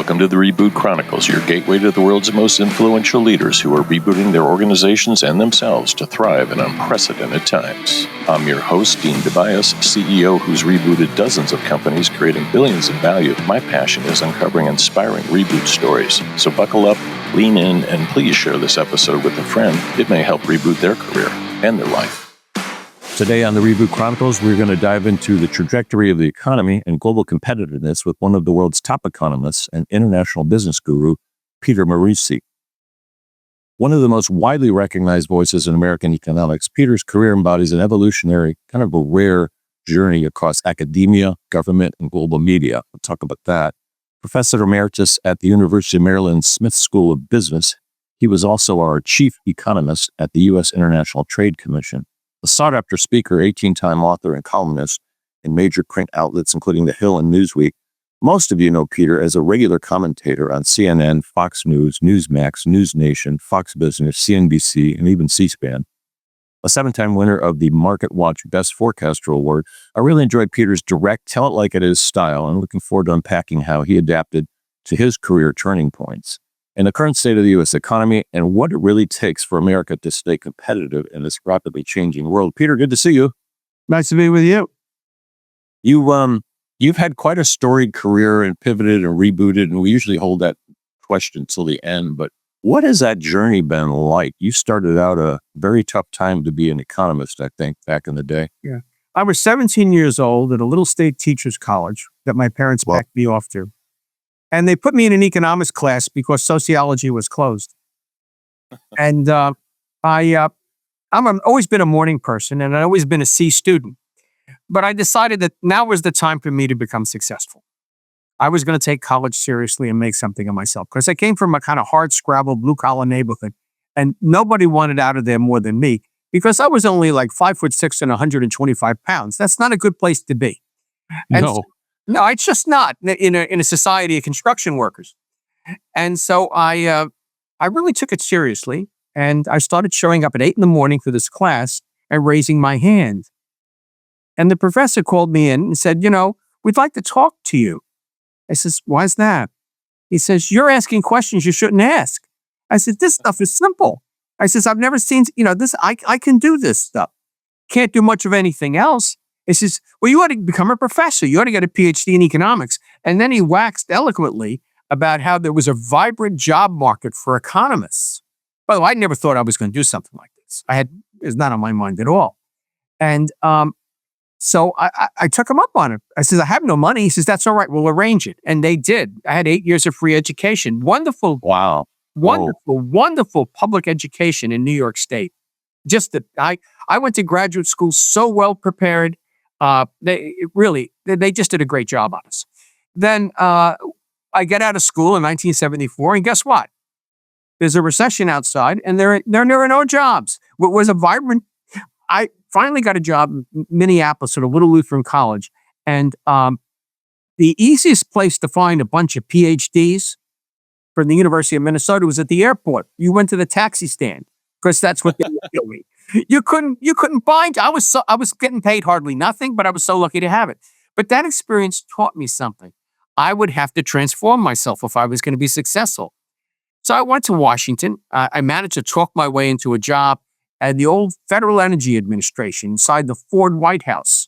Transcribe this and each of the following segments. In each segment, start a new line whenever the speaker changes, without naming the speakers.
Welcome to the Reboot Chronicles, your gateway to the world's most influential leaders who are rebooting their organizations and themselves to thrive in unprecedented times. I'm your host, Dean DeBias, CEO who's rebooted dozens of companies, creating billions in value. My passion is uncovering inspiring reboot stories. So buckle up, lean in, and please share this episode with a friend. It may help reboot their career and their life.
Today on the Reboot Chronicles, we're going to dive into the trajectory of the economy and global competitiveness with one of the world's top economists and international business guru, Peter Morici. One of the most widely recognized voices in American economics, Peter's career embodies an evolutionary, kind of a rare journey across academia, government, and global media. We'll talk about that. Professor Emeritus at the University of Maryland Smith School of Business, he was also our Chief Economist at the U.S. International Trade Commission. A sought-after speaker, 18-time author and columnist in major print outlets, including The Hill and Newsweek. Most of you know Peter as a regular commentator on CNN, Fox News, Newsmax, News Nation, Fox Business, CNBC, and even C-SPAN. A 7-time winner of the MarketWatch Best Forecaster Award, I really enjoyed Peter's direct, tell-it-like-it-is style, and looking forward to unpacking how he adapted to his career turning points and the current state of the U.S. economy and what it really takes for America to stay competitive in this rapidly changing world. Peter, good to see you.
Nice to be with you.
You've had quite a storied career and pivoted and rebooted, and we usually hold that question till the end, but what has that journey been like? You started out a very tough time to be an economist, I think, back in the day.
Yeah. I was 17 years old at a little state teachers college that my parents backed me off to. And they put me in an economics class because sociology was closed. And I've always been a morning person, and I've always been a C student. But I decided that now was the time for me to become successful. I was going to take college seriously and make something of myself because I came from a kind of hard-scrabble, blue-collar neighborhood, and nobody wanted out of there more than me because I was only like 5'6" and 125 pounds. That's not a good place to be. And no, it's just not in a society of construction workers. And so I really took it seriously, and I started showing up at 8 a.m. for this class and raising my hand. And the professor called me in and said, we'd like to talk to you. I says, why is that? He says, you're asking questions you shouldn't ask. I said, this stuff is simple. I says, I've never seen, this, I can do this stuff. Can't do much of anything else. He says, well, you ought to become a professor. You ought to get a PhD in economics. And then he waxed eloquently about how there was a vibrant job market for economists. By the way, I never thought I was going to do something like this. It's not on my mind at all. And so I took him up on it. I said, I have no money. He says, that's all right. We'll arrange it. And they did. I had 8 years of free education. Wonderful.
Wow.
Wonderful public education in New York State. Just that I went to graduate school so well prepared. They just did a great job on us. Then I get out of school in 1974, and guess what? There's a recession outside, and there are no jobs. What was a vibrant? I finally got a job in Minneapolis at a little Lutheran college, and the easiest place to find a bunch of PhDs from the University of Minnesota was at the airport. You went to the taxi stand because that's what they were doing. You couldn't find. I was getting paid hardly nothing, but I was so lucky to have it. But that experience taught me something. I would have to transform myself if I was going to be successful. So I went to Washington. I managed to talk my way into a job at the old Federal Energy Administration inside the Ford White House.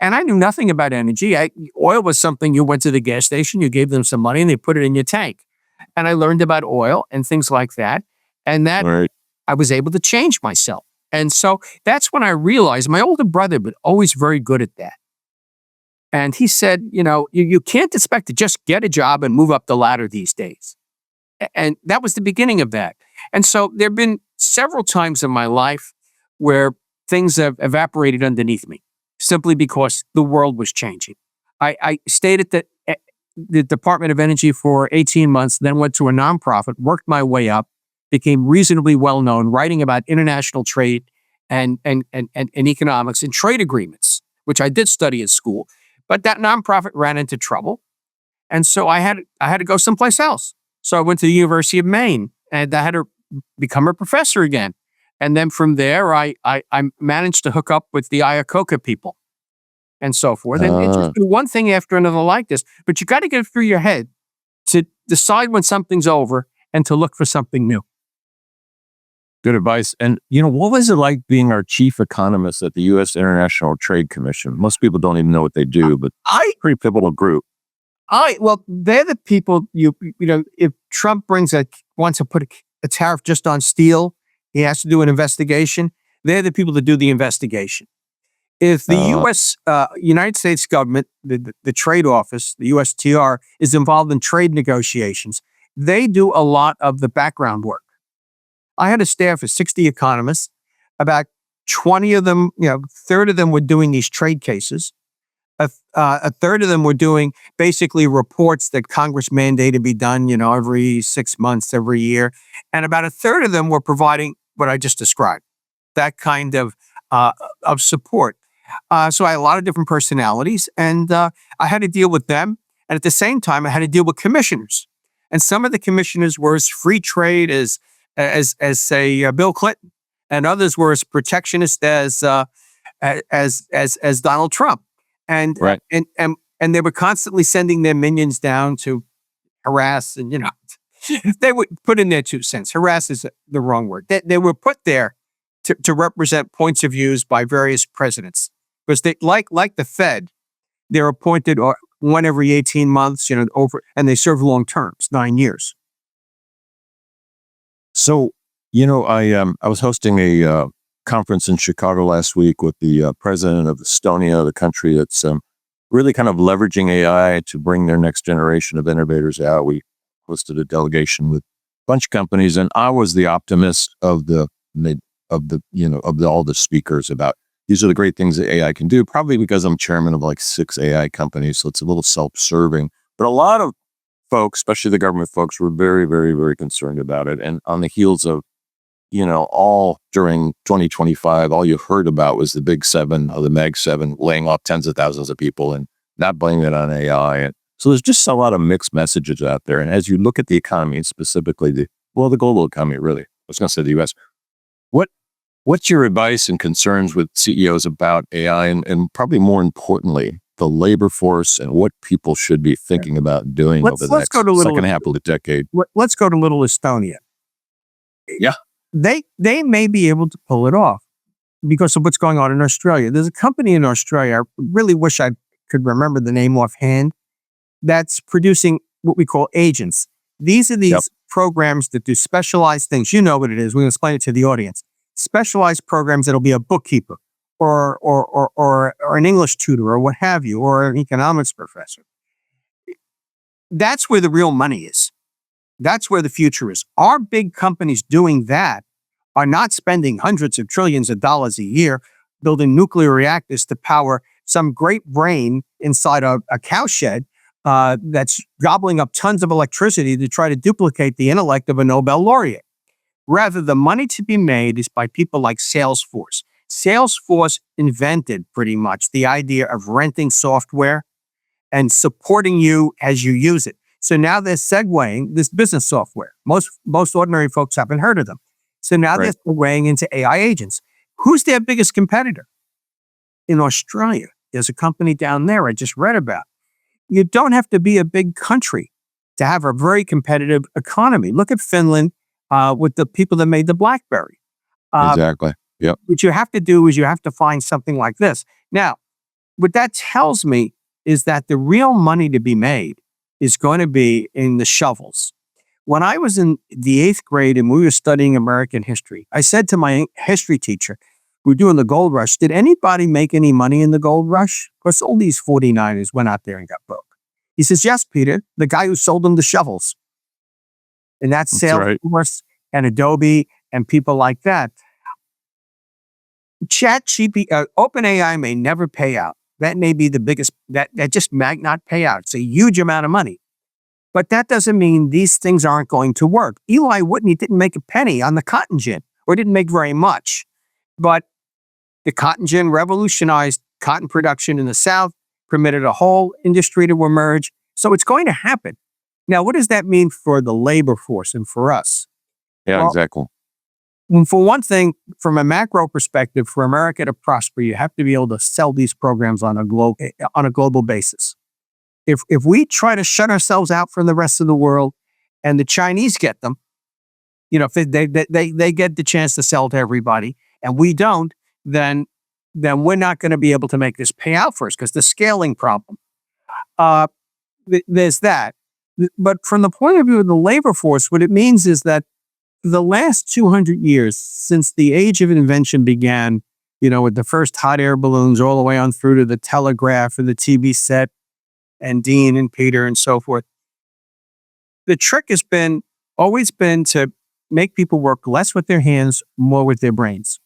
And I knew nothing about energy. Oil was something you went to the gas station, you gave them some money, and they put it in your tank. And I learned about oil and things like that. And that I was able to change myself. And so that's when I realized my older brother was always very good at that. And he said, you can't expect to just get a job and move up the ladder these days. And that was the beginning of that. And so there have been several times in my life where things have evaporated underneath me simply because the world was changing. I stayed at the Department of Energy for 18 months, then went to a nonprofit, worked my way up, became reasonably well known, writing about international trade and economics and trade agreements, which I did study at school. But that nonprofit ran into trouble, and so I had to go someplace else. So I went to the University of Maine, and I had to become a professor again. And then from there, I managed to hook up with the Iacocca people and so forth. And it's just been one thing after another like this. But you got to get it through your head to decide when something's over and to look for something new.
Good advice. And, what was it like being our chief economist at the U.S. International Trade Commission? Most people don't even know what they do, but pretty pivotal group.
Well, they're the people, if Trump wants to put a tariff just on steel, he has to do an investigation. They're the people that do the investigation. If the United States government, the trade office, the USTR, is involved in trade negotiations, they do a lot of the background work. I had a staff of 60 economists. About 20 of them, third of them were doing these trade cases. A third of them were doing basically reports that Congress mandated be done, every 6 months, every year. And about a third of them were providing what I just described, that kind of support. So I had a lot of different personalities, and I had to deal with them. And at the same time, I had to deal with commissioners. And some of the commissioners were as free trade as say Bill Clinton, and others were as protectionist as Donald Trump. And
right.
and they were constantly sending their minions down to harass, and they would put in their 2 cents. Harass is the wrong word. They were put there to represent points of views by various presidents, because they like the Fed, they're appointed one every 18 months, and they serve long terms, 9 years.
So, I was hosting a conference in Chicago last week with the president of Estonia, the country that's really kind of leveraging AI to bring their next generation of innovators out. We hosted a delegation with a bunch of companies, and I was the optimist of all the speakers about these are the great things that AI can do. Probably because I'm chairman of like 6 AI companies, so it's a little self-serving. But a lot of folks, especially the government folks, were very, very, very concerned about it. And on the heels of, all during 2025, all you heard about was the Big Seven or the Mag Seven laying off tens of thousands of people and not blaming it on AI. And so there's just a lot of mixed messages out there. And as you look at the economy, specifically the global economy, really, I was going to say the U.S., what's your advice and concerns with CEOs about AI and probably more importantly, the labor force and what people should be thinking about doing over the next second half of the decade?
Let's go to little Estonia.
Yeah.
They may be able to pull it off because of what's going on in Australia. There's a company in Australia, I really wish I could remember the name offhand, that's producing what we call agents. These are these programs that do specialized things. You know what it is. We'll explain it to the audience. Specialized programs that'll be a bookkeeper or an English tutor or what have you, or an economics professor. That's where the real money is. That's where the future is. Our big companies doing that are not spending hundreds of trillions of dollars a year building nuclear reactors to power some great brain inside a cowshed that's gobbling up tons of electricity to try to duplicate the intellect of a Nobel laureate. Rather, the money to be made is by people like Salesforce. Salesforce invented pretty much the idea of renting software and supporting you as you use it. So now they're segueing this business software. Most ordinary folks haven't heard of them. So now they're segueing into AI agents. Who's their biggest competitor? In Australia, there's a company down there I just read about. You don't have to be a big country to have a very competitive economy. Look at Finland with the people that made the BlackBerry.
Exactly. Yep.
What you have to do is you have to find something like this. Now, what that tells me is that the real money to be made is going to be in the shovels. When I was in the 8th grade and we were studying American history, I said to my history teacher, we were doing the gold rush, did anybody make any money in the gold rush? Of course, all these 49ers went out there and got broke. He says, yes, Peter, the guy who sold them the shovels. And that's Salesforce and Adobe and people like that. OpenAI may never pay out. That may be the biggest, that just might not pay out. It's a huge amount of money. But that doesn't mean these things aren't going to work. Eli Whitney didn't make a penny on the cotton gin, or didn't make very much. But the cotton gin revolutionized cotton production in the South, permitted a whole industry to emerge. So it's going to happen. Now, what does that mean for the labor force and for us?
Yeah, well, exactly.
For one thing, from a macro perspective, for America to prosper, you have to be able to sell these programs on a global basis. If we try to shut ourselves out from the rest of the world, and the Chinese get them, if they get the chance to sell to everybody, and we don't, then we're not going to be able to make this pay out for us because the scaling problem. There's that. But from the point of view of the labor force, what it means is that the last 200 years since the age of invention began, with the first hot air balloons all the way on through to the telegraph and the TV set and Dean and Peter and so forth, the trick has always been to make people work less with their hands, more with their brains.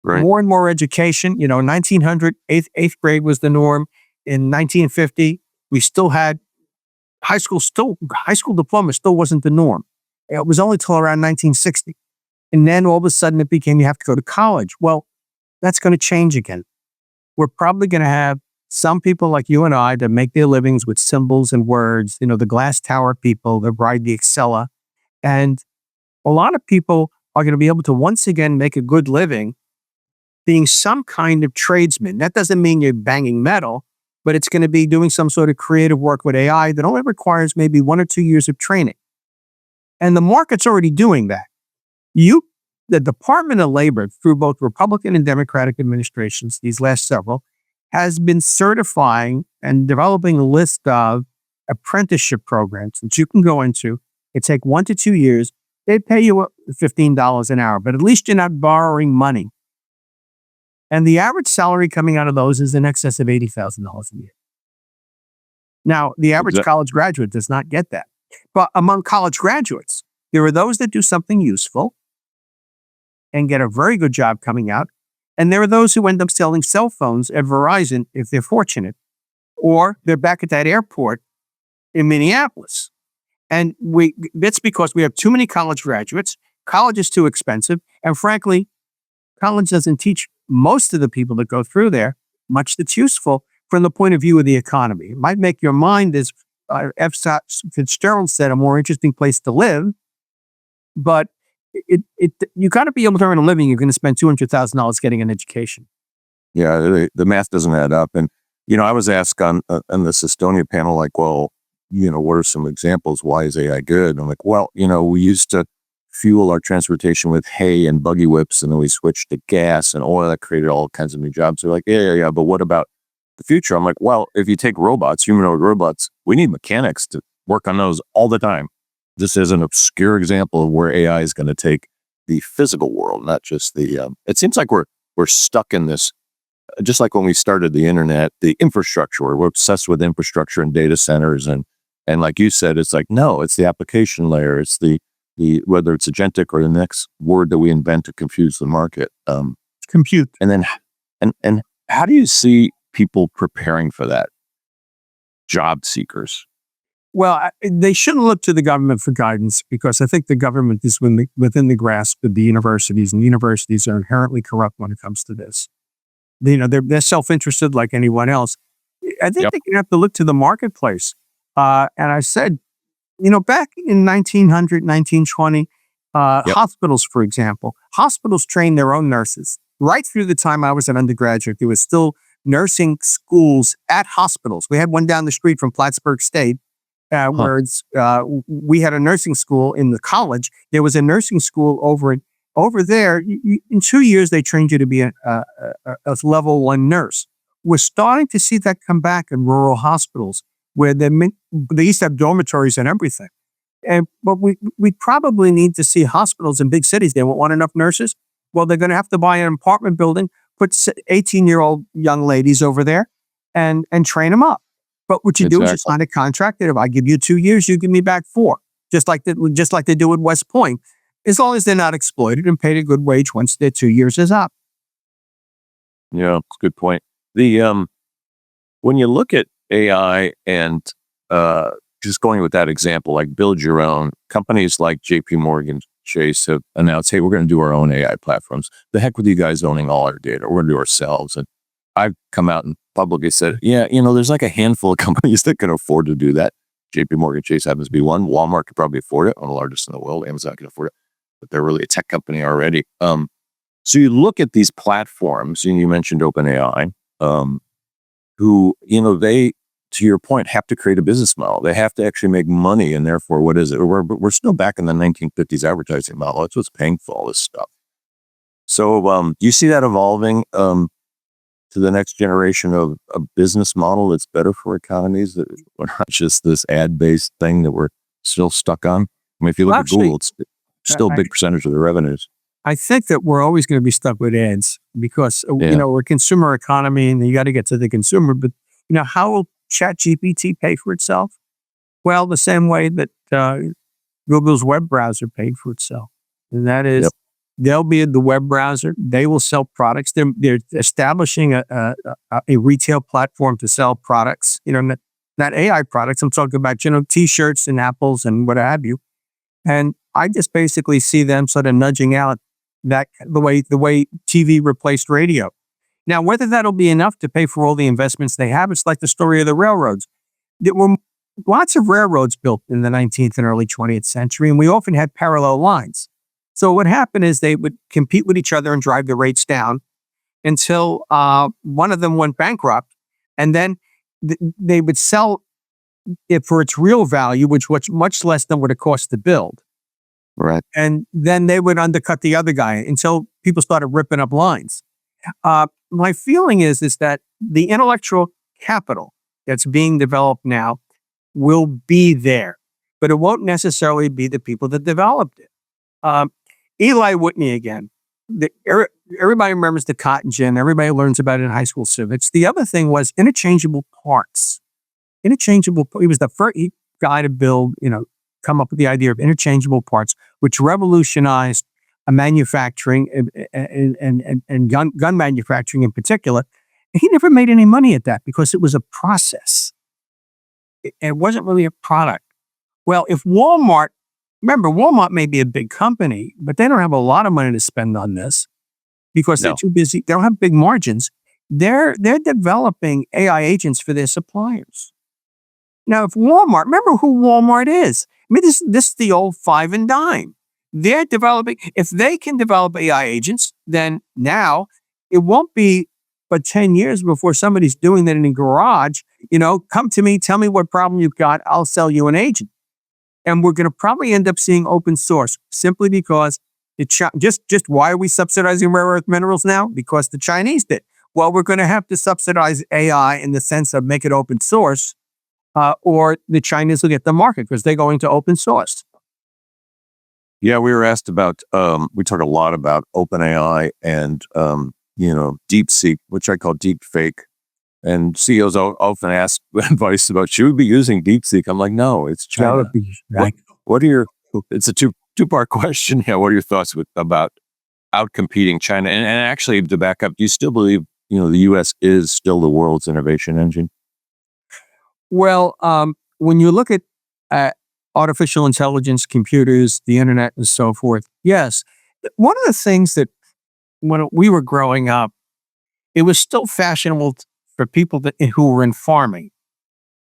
Right.
More and more education. 1900, eighth grade was the norm. In 1950, we still had high school diploma still wasn't the norm. It was only till around 1960. And then all of a sudden it became you have to go to college. Well, that's going to change again. We're probably going to have some people like you and I that make their livings with symbols and words, the glass tower people that ride the Excella. And a lot of people are going to be able to once again make a good living being some kind of tradesman. That doesn't mean you're banging metal, but it's going to be doing some sort of creative work with AI that only requires maybe 1 or 2 years of training. And the market's already doing that. The Department of Labor, through both Republican and Democratic administrations, these last several, has been certifying and developing a list of apprenticeship programs that you can go into. It take 1 to 2 years. They pay you $15 an hour, but at least you're not borrowing money. And the average salary coming out of those is in excess of $80,000 a year. Now, the average college graduate does not get that. But among college graduates, there are those that do something useful and get a very good job coming out. And there are those who end up selling cell phones at Verizon if they're fortunate, or they're back at that airport in Minneapolis. And that's because we have too many college graduates. College is too expensive. And frankly, college doesn't teach most of the people that go through there much that's useful from the point of view of the economy. It might make your mind, as F. Fitzgerald said, a more interesting place to live. But you got to be able to earn a living. You're going to spend $200,000 getting an education.
Yeah, the math doesn't add up. And, I was asked on the Estonia panel, like, well, what are some examples? Why is AI good? And I'm like, well, we used to fuel our transportation with hay and buggy whips, and then we switched to gas and oil. That created all kinds of new jobs. They're like, yeah. But what about the future? I'm like, well, if you take robots, humanoid robots, we need mechanics to work on those all the time. This is an obscure example of where AI is going to take the physical world, not just the. It seems like we're stuck in this, just like when we started the internet, the infrastructure. We're obsessed with infrastructure and data centers, and like you said, it's like no, it's the application layer. It's the whether it's agentic or the next word that we invent to confuse the market.
Compute.
And then and how do you see people preparing for that? Job seekers.
Well, they shouldn't look to the government for guidance, because I think the government is within the grasp of the universities, and the universities are inherently corrupt when it comes to this. They're self-interested like anyone else. I think they have to look to the marketplace. And I said, back in 1900, 1920, hospitals, for example, hospitals trained their own nurses. Right through the time I was an undergraduate, there was still nursing schools at hospitals. We had one down the street from Plattsburgh State. Where we had a nursing school in the college. There was a nursing school over there. In 2 years, they trained you to be a level 1 nurse. We're starting to see that come back in rural hospitals, where they used to have dormitories and everything. But we probably need to see hospitals in big cities. They won't want enough nurses. Well, they're going to have to buy an apartment building, put 18-year-old young ladies over there, and train them up. But what you do is you sign a contract that if I give you 2 years, you give me back 4, just like they do at West Point, as long as they're not exploited and paid a good wage once their 2 years is up.
Yeah, that's a good point. When you look at AI and just going with that example, like build your own, companies like JP Morgan Chase have announced, hey, we're going to do our own AI platforms. The heck with you guys owning all our data. We're going to do it ourselves. And I've come out and publicly said, there's like a handful of companies that can afford to do that. JP Morgan Chase happens to be one. Walmart could probably afford it, one of the largest in the world. Amazon can afford it, but they're really a tech company already. So you look at these platforms, and you mentioned OpenAI, who, to your point, have to create a business model. They have to actually make money, and therefore, what is it? We're still back in the 1950s advertising model. It's what's paying for all this stuff. So, do you see that evolving to the next generation of a business model that's better for economies? That we're not just this ad-based thing that we're still stuck on. I mean, if you look at Google, it's still a big percentage of the revenues.
I think that we're always going to be stuck with ads because, we're a consumer economy and you got to get to the consumer. But, how will ChatGPT pay for itself? Well, the same way that Google's web browser paid for itself. And that is, they'll be the web browser. They will sell products. They're establishing a retail platform to sell products, not AI products. I'm talking about, T-shirts and apples and what have you. And I just basically see them sort of nudging out that the way TV replaced radio. Now, whether that'll be enough to pay for all the investments they have, it's like the story of the railroads. There were lots of railroads built in the 19th and early 20th century, and we often had parallel lines. So what happened is they would compete with each other and drive the rates down until one of them went bankrupt, and then they would sell it for its real value, which was much less than what it cost to build.
Right.
And then they would undercut the other guy until people started ripping up lines. My feeling is that the intellectual capital that's being developed now will be there, but it won't necessarily be the people that developed it. Eli Whitney again. Everybody remembers the cotton gin. Everybody learns about it in high school civics. The other thing was interchangeable parts. He was the first guy to come up with the idea of interchangeable parts, which revolutionized manufacturing and gun manufacturing in particular. He never made any money at that because it was a process. It wasn't really a product. Well, if Walmart may be a big company, but they don't have a lot of money to spend on this because they're too busy. They don't have big margins. They're developing AI agents for their suppliers. Now, if Walmart, remember who Walmart is. I mean, this is the old five and dime. They're developing, if they can develop AI agents, then now it won't be but 10 years before somebody's doing that in a garage. Come to me, tell me what problem you've got, I'll sell you an agent. And we're going to probably end up seeing open source simply because just why are we subsidizing rare earth minerals now? Because the Chinese did. Well, we're going to have to subsidize AI in the sense of make it open source, or the Chinese will get the market because they're going to open source.
Yeah, we were asked about, we talk a lot about OpenAI and, DeepSeek, which I call deep fake. And CEOs often ask advice about, should we be using DeepSeek? I'm like, no, it's China. What are it's a two-part question. Yeah, what are your thoughts about outcompeting China? And actually, to back up, do you still believe, the U.S. is still the world's innovation engine?
Well, when you look at artificial intelligence, computers, the internet, and so forth, yes. One of the things that when we were growing up, it was still fashionable for people who were in farming,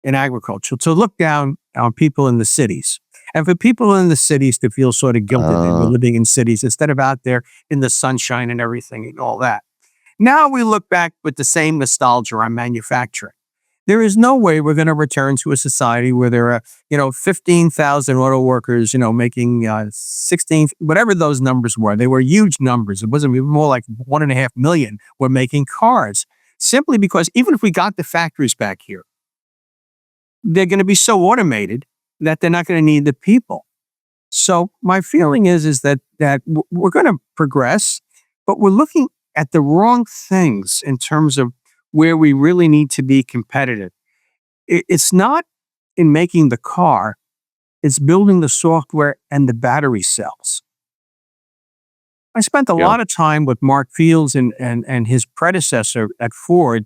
in agriculture, to look down on people in the cities. And for people in the cities to feel sort of guilty that they're living in cities instead of out there in the sunshine and everything and all that. Now we look back with the same nostalgia on manufacturing. There is no way we're going to return to a society where there are, 15,000 auto workers, making 16, whatever those numbers were. They were huge numbers. It wasn't even more like 1.5 million were making cars. Simply because even if we got the factories back here, they're going to be so automated that they're not going to need the people. So my feeling is that we're going to progress, but we're looking at the wrong things in terms of where we really need to be competitive. It's not in making the car, it's building the software and the battery cells. I spent a lot of time with Mark Fields and his predecessor at Ford.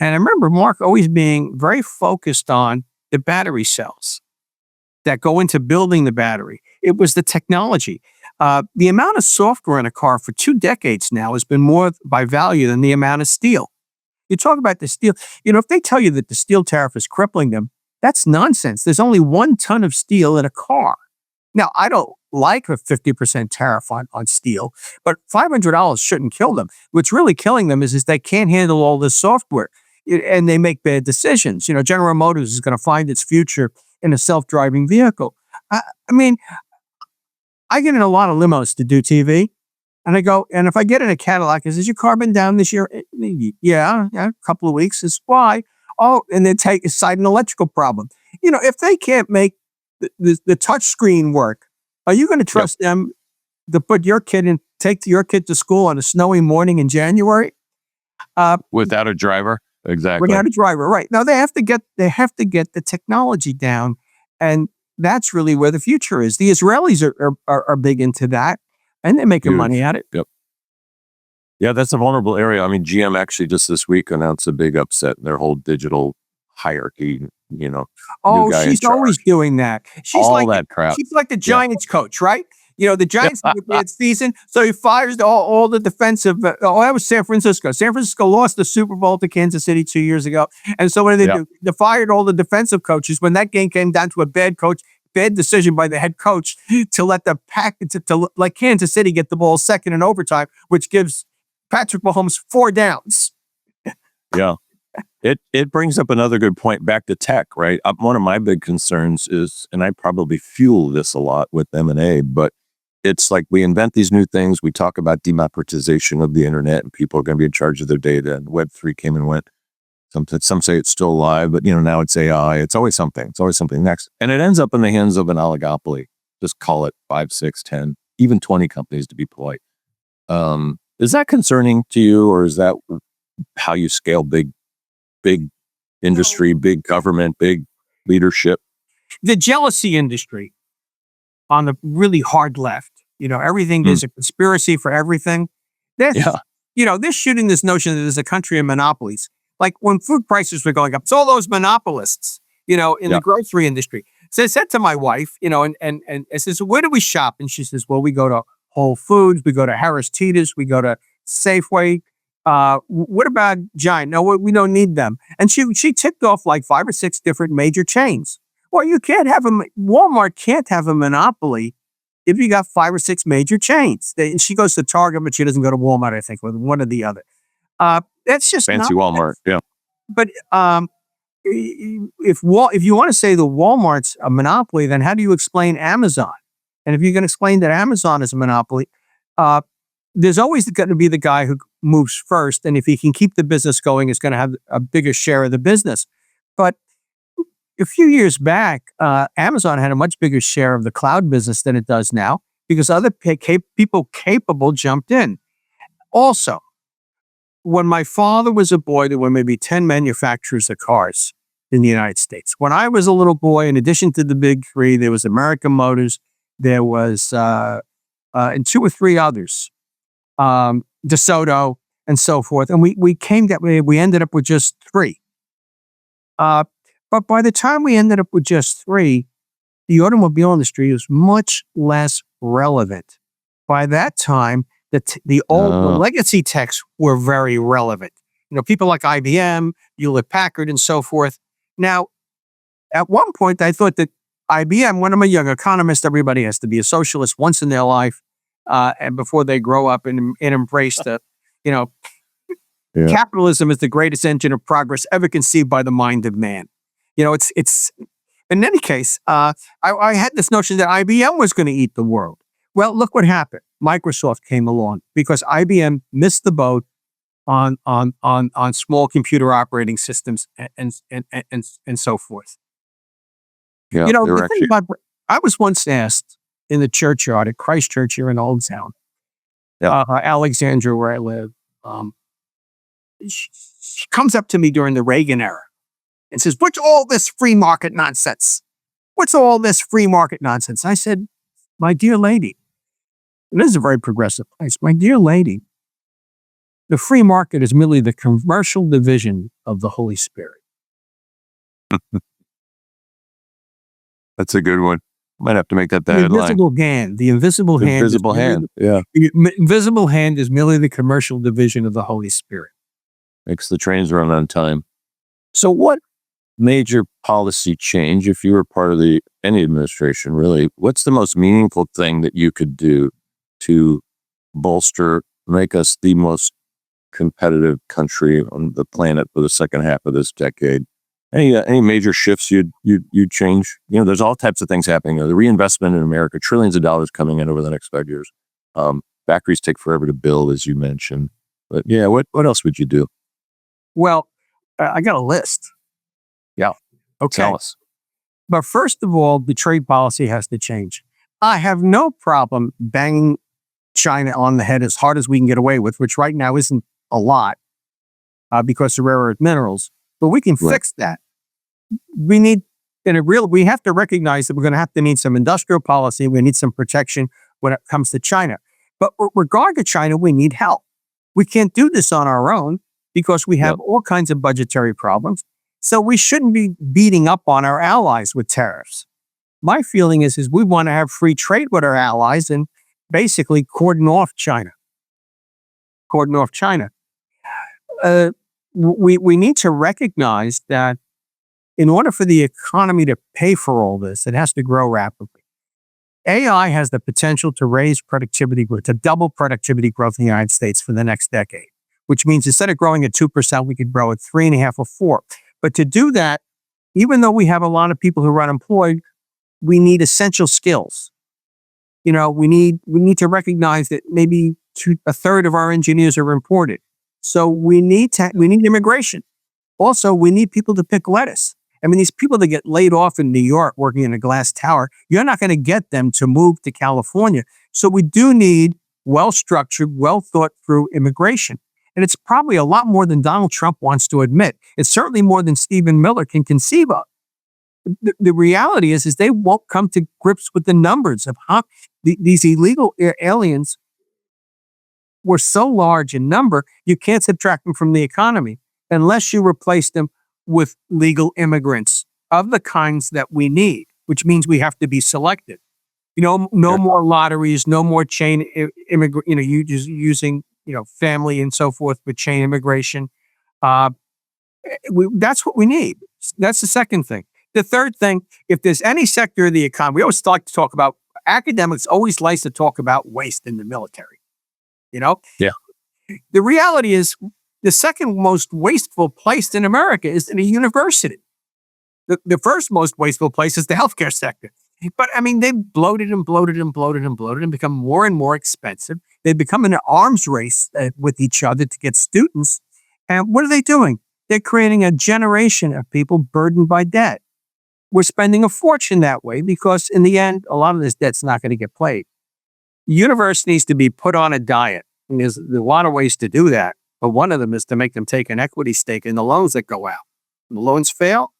And I remember Mark always being very focused on the battery cells that go into building the battery. It was the technology. The amount of software in a car for 2 decades now has been more by value than the amount of steel. You talk about the steel, if they tell you that the steel tariff is crippling them, that's nonsense. There's only 1 ton of steel in a car. Now, I don't like a 50% tariff on steel, but $500 shouldn't kill them. What's really killing them is they can't handle all this software. and they make bad decisions. General Motors is going to find its future in a self-driving vehicle. I mean, I get in a lot of limos to do TV, and I go, and if I get in a Cadillac, is your car been down this year? Yeah, a couple of weeks. Is why? Oh, and they cite an electrical problem. If they can't make the touch screen work, are you going to trust them to put your kid and take your kid to school on a snowy morning in January?
Without a driver? Exactly.
Without a driver, right. Now they have to get the technology down, and that's really where the future is. The Israelis are big into that, and they're making money at it.
Yep. Yeah, that's a vulnerable area. I mean, GM actually just this week announced a big upset in their whole digital hierarchy.
Oh, she's always doing that. She's
all
like
that crap.
She's like the Giants coach, right? The Giants had a bad season, so he fires all the defensive. That was San Francisco. San Francisco lost the Super Bowl to Kansas City 2 years ago, and so what did they do? They fired all the defensive coaches when that game came down to a bad decision by the head coach to let the to let Kansas City get the ball second in overtime, which gives Patrick Mahomes 4 downs.
Yeah. It brings up another good point back to tech, right? One of my big concerns is, and I probably fuel this a lot with M&A, but it's like we invent these new things. We talk about democratization of the internet and people are going to be in charge of their data, and Web3 came and went. Some say it's still alive, but now it's AI. It's always something. It's always something next. And it ends up in the hands of an oligopoly. Just call it 5, 6, 10, even 20 companies to be polite. Is that concerning to you, or is that how you scale big industry, big government, big leadership?
The jealousy industry on the really hard left, everything is a conspiracy for everything. They're shooting this notion that there's a country of monopolies. Like when food prices were going up, it's all those monopolists, in the grocery industry. So I said to my wife, and I says, where do we shop? And she says, well, we go to Whole Foods, we go to Harris Teeter's, we go to Safeway. What about Giant? No, we don't need them. And she ticked off like 5 or 6 different major chains. Well, Walmart can't have a monopoly if you got 5 or 6 major chains. She goes to Target, but she doesn't go to Walmart, I think, with one or the other. That's just
fancy Walmart. Yeah.
But if you want to say the Walmart's a monopoly, then how do you explain Amazon? And if you're going to explain that Amazon is a monopoly, there's always going to be the guy who moves first. And if he can keep the business going, is going to have a bigger share of the business. But a few years back, Amazon had a much bigger share of the cloud business than it does now because other people capable jumped in. Also, when my father was a boy, there were maybe 10 manufacturers of cars in the United States. When I was a little boy, in addition to the big 3, there was American Motors, there was and 2 or 3 others, DeSoto and so forth. And we ended up with just 3. But by the time we ended up with just 3, the automobile industry was much less relevant. By that time, the legacy techs were very relevant. People like IBM, Hewlett Packard, and so forth. Now, at one point, I thought that IBM, when I'm a young economist, everybody has to be a socialist once in their life, and before they grow up and embrace capitalism is the greatest engine of progress ever conceived by the mind of man. It's in any case, I had this notion that IBM was going to eat the world. Well, look what happened. Microsoft came along because IBM missed the boat on small computer operating systems and so forth.
Yeah,
the thing about, I was once asked in the churchyard at Christ Church here in Old Town, Alexandria, where I live. She comes up to me during the Reagan era and says, "What's all this free market nonsense? What's all this free market nonsense?" I said, "My dear lady," and this is a very progressive place, "My dear lady, the free market is merely the commercial division of the Holy Spirit."
That's a good one. Might have to make that the headline.
Invisible hand. The invisible hand.
Invisible hand.
The invisible hand is merely the commercial division of the Holy Spirit.
Makes the trains run on time. So what major policy change, if you were part of any administration, really, what's the most meaningful thing that you could do to bolster, make us the most competitive country on the planet for the second half of this decade. Any major shifts you'd change? There's all types of things happening. The reinvestment in America, trillions of dollars coming in over the next 5 years. Factories take forever to build, as you mentioned. But yeah, what else would you do?
Well, I got a list.
Yeah.
Okay.
Tell us.
But first of all, the trade policy has to change. I have no problem banging China on the head as hard as we can get away with, which right now isn't a lot because of rare earth minerals. But we can fix that. We have to recognize that we're going to have to need some industrial policy. We need some protection when it comes to China. But with regard to China, we need help. We can't do this on our own because we have all kinds of budgetary problems. So we shouldn't be beating up on our allies with tariffs. My feeling is we want to have free trade with our allies and basically cordon off China. We need to recognize that in order for the economy to pay for all this, it has to grow rapidly. AI has the potential to raise productivity, to double productivity growth in the United States for the next decade, which means instead of growing at 2%, we could grow at 3.5% or 4%. But to do that, even though we have a lot of people who are unemployed, we need essential skills. We need to recognize that maybe a third of our engineers are imported. So we need immigration. Also, we need people to pick lettuce. I mean, these people that get laid off in New York working in a glass tower, you're not going to get them to move to California. So we do need well-structured, well-thought-through immigration. And it's probably a lot more than Donald Trump wants to admit. It's certainly more than Stephen Miller can conceive of. The reality is they won't come to grips with the numbers of how these illegal aliens were so large in number, you can't subtract them from the economy unless you replace them with legal immigrants of the kinds that we need, which means we have to be selective. No more lotteries, no more chain immigrant, you just using, family and so forth with chain immigration. That's what we need. That's the second thing. The third thing, if there's any sector of the economy, we always like to talk about, academics always like to talk about waste in the military.
Yeah.
The reality is the second most wasteful place in America is in a university. The first most wasteful place is the healthcare sector. But I mean, they've bloated and become more and more expensive. They've become an arms race with each other to get students. And what are they doing? They're creating a generation of people burdened by debt. We're spending a fortune that way because in the end, a lot of this debt's not going to get paid. Universities to be put on a diet. And there's a lot of ways to do that. But one of them is to make them take an equity stake in the loans that go out. When the loans fail,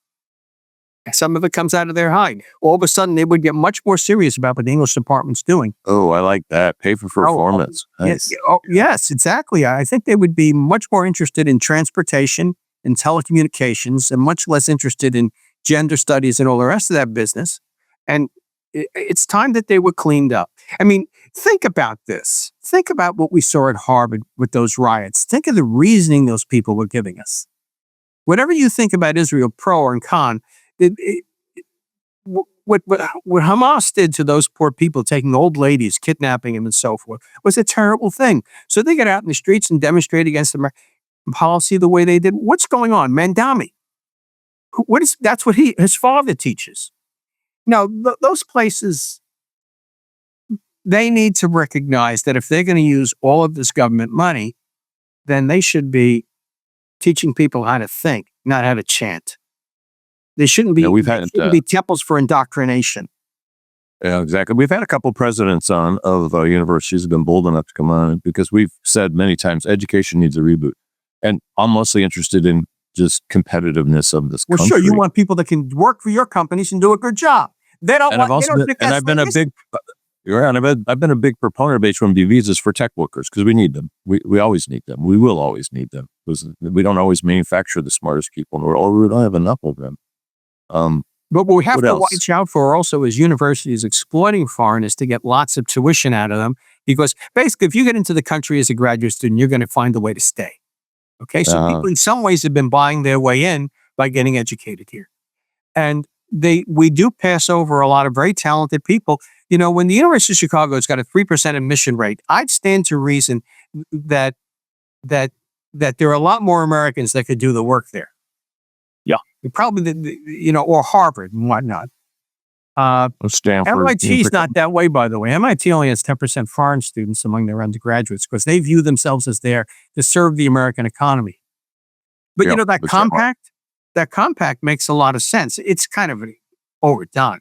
some of it comes out of their hide. All of a sudden, they would get much more serious about what the English department's doing.
Oh, I like that. Pay for performance.
Nice. Yes, exactly. I think they would be much more interested in transportation and telecommunications and much less interested in gender studies and all the rest of that business. And it's time that they were cleaned up. I mean, think about this. Think about what we saw at Harvard with those riots. Think of the reasoning those people were giving us. Whatever you think about Israel, pro or con, what Hamas did to those poor people, taking old ladies, kidnapping them and so forth, was a terrible thing. So they got out in the streets and demonstrated against the policy the way they did. What's going on? Mandami. That's what his father teaches. Now, those places, they need to recognize that if they're going to use all of this government money, then they should be teaching people how to think, not how to chant. They shouldn't be, be temples for indoctrination.
Yeah, exactly. We've had a couple presidents of universities who have been bold enough to come on because we've said many times education needs a reboot. And I'm mostly interested in just competitiveness of this country.
Well, sure, you want people that can work for your companies and do a good job. They don't want.
I've been a big proponent of H-1B visas for tech workers because we need them. We always need them. We will always need them because we don't always manufacture the smartest people in the world. We don't have enough of them.
But what we have to watch out for also is universities exploiting foreigners to get lots of tuition out of them. Because basically, if you get into the country as a graduate student, you're going to find a way to stay. Okay, so people in some ways have been buying their way in by getting educated here. And we do pass over a lot of very talented people. When the University of Chicago has got a 3% admission rate, I'd stand to reason that that there are a lot more Americans that could do the work there.
Yeah.
Probably, or Harvard and whatnot.
Stanford.
MIT is not that way, by the way. MIT only has 10% foreign students among their undergraduates because they view themselves as there to serve the American economy. But that compact makes a lot of sense. It's kind of overdone.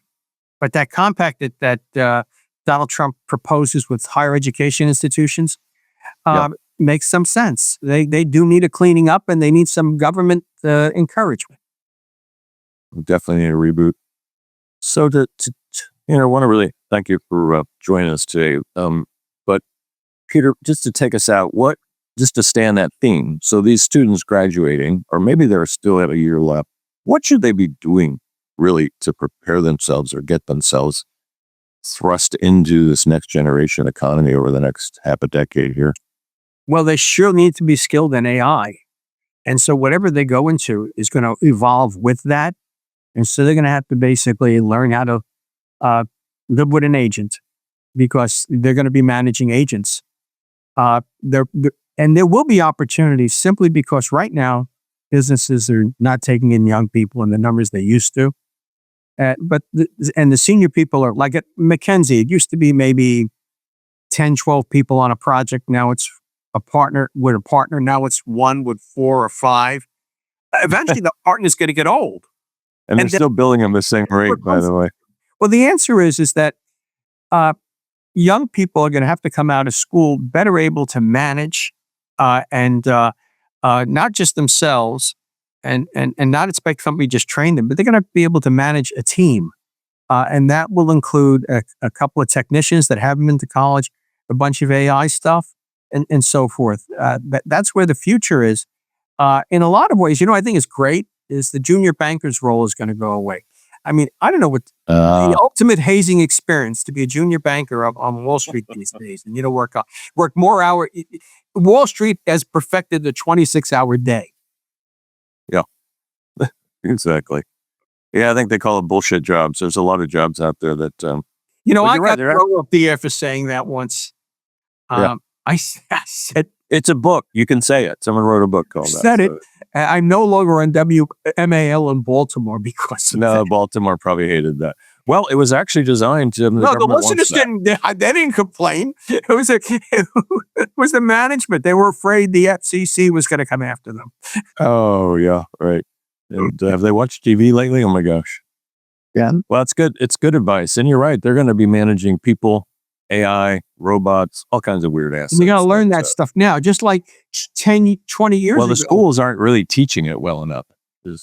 But that compact that Donald Trump proposes with higher education institutions makes some sense. They do need a cleaning up, and they need some government encouragement.
We definitely need a reboot. So I want to really thank you for joining us today. But Peter, just to take us out, just to stay on that theme. So these students graduating, or maybe they're still have a year left, what should they be doing really to prepare themselves or get themselves thrust into this next generation economy over the next half a decade here?
Well, they sure need to be skilled in AI. And so whatever they go into is going to evolve with that. And so they're going to have to basically learn how to live with an agent because they're going to be managing agents. And there will be opportunities simply because right now businesses are not taking in young people in the numbers they used to. But the senior people are like at McKinsey. It used to be maybe 10, 12 people on a project. Now it's a partner with a partner. Now it's one with 4 or 5. Eventually the partner's going to get old.
And they're still billing them the same rate, by the way.
Well, the answer is that young people are going to have to come out of school better able to manage and not just themselves and not expect somebody just train them, but they're going to be able to manage a team. And that will include a couple of technicians that haven't been to college, a bunch of AI stuff, and so forth. That's where the future is. In a lot of ways, I think it's great. Is the junior banker's role is going to go away. I mean, I don't know what the ultimate hazing experience to be a junior banker on Wall Street these days, and work more hours. Wall Street has perfected the 26-hour day.
Yeah, exactly. Yeah, I think they call it bullshit jobs. There's a lot of jobs out there that.
I got thrown up the air for saying that once. I said.
It's a book. You can say it. Someone wrote a book called that.
Said it. I'm no longer on WMAL in Baltimore because of that.
Baltimore probably hated that. Well, it was actually designed to.
The listeners didn't complain. It was the management. They were afraid the FCC was going to come after them.
Oh yeah, right. And have they watched TV lately? Oh my gosh.
Yeah.
Well, it's good. It's good advice, and you're right. They're going to be managing people, AI, robots, all kinds of weird assets.
You got to learn that stuff now, just like 10, 20 years ago.
Well, the schools aren't really teaching it well enough.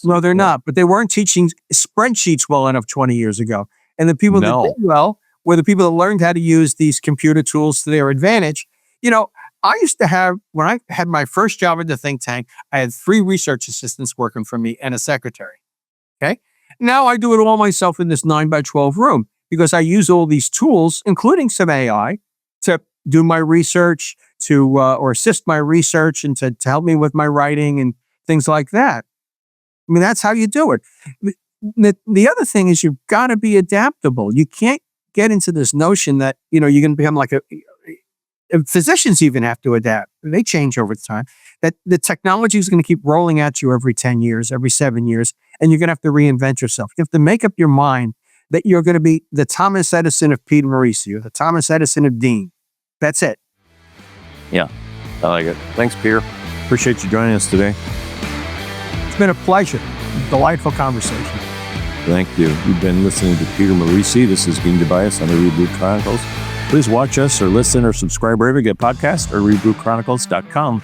No, they're not, but they weren't teaching spreadsheets well enough 20 years ago. And the people that did well were the people that learned how to use these computer tools to their advantage. I used to have, when I had my first job at the think tank, I had 3 research assistants working for me and a secretary. Okay. Now I do it all myself in this 9x12 room because I use all these tools, including some AI, to do my research, or assist my research and to help me with my writing and things like that. I mean, that's how you do it. The other thing is you've got to be adaptable. You can't get into this notion that, you're going to become like physicians even have to adapt. They change over time. That the technology is going to keep rolling at you every 10 years, every 7 years, and you're going to have to reinvent yourself. You have to make up your mind that you're going to be the Thomas Edison of Peter Morici or the Thomas Edison of Dean. That's it.
Yeah, I like it. Thanks, Peter. Appreciate you joining us today.
It's been a pleasure. Delightful conversation.
Thank you. You've been listening to Peter Morici. This is Dean Tobias on the Reboot Chronicles. Please watch us or listen or subscribe wherever you get podcasts or rebootchronicles.com